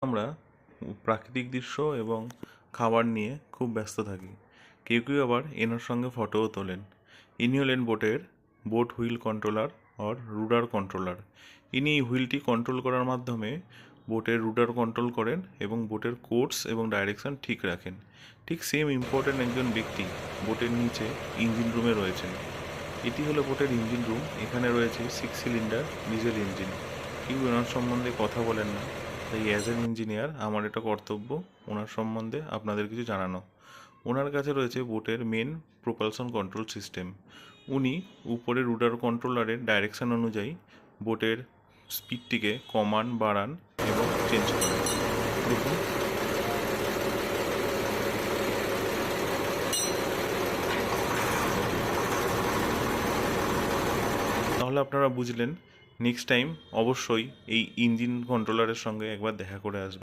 আমরা প্রাকৃতিক দৃশ্য এবং খাবার নিয়ে খুব ব্যস্ত থাকি। কেউ কেউ আবার এনার সঙ্গে ফটোও তোলেন। ইনি হলেন boat wheel controller or rudder controller. ইনি এই হুইলটি কন্ট্রোল করার মাধ্যমে বোটের রুডার কন্ট্রোল করেন এবং বোটের কোর্স এবং ডাইরেকশন ঠিক রাখেন। ঠিক সেম ইম্পর্ট্যান্ট একজন ব্যক্তি বোটের নিচে ইঞ্জিন রুমে রয়েছেন। এটি হলো বোটের ইঞ্জিন রুম। এখানে রয়েছে 6 সিলিন্ডার ডিজেল ইঞ্জিন। কেউ ওনার সম্বন্ধে কথা বলেন না, তাই অ্যাজ অ্যান ইঞ্জিনিয়ার আমার এটা কর্তব্য ওনার সম্বন্ধে আপনাদের কিছু জানানো। ওনার কাছে রয়েছে বোটের মেন প্রোপালশন কন্ট্রোল সিস্টেম। উনি উপরে রুডার কন্ট্রোলারের ডাইরেকশন অনুযায়ী বোটের স্পিডটিকে কমান, বাড়ান এবং চেঞ্জ করেন। দেখুন, তাহলে আপনারা বুঝলেন। নেক্সট টাইম অবশ্যই এই ইঞ্জিন কন্ট্রোলারের সঙ্গে একবার দেখা করে আসবেন।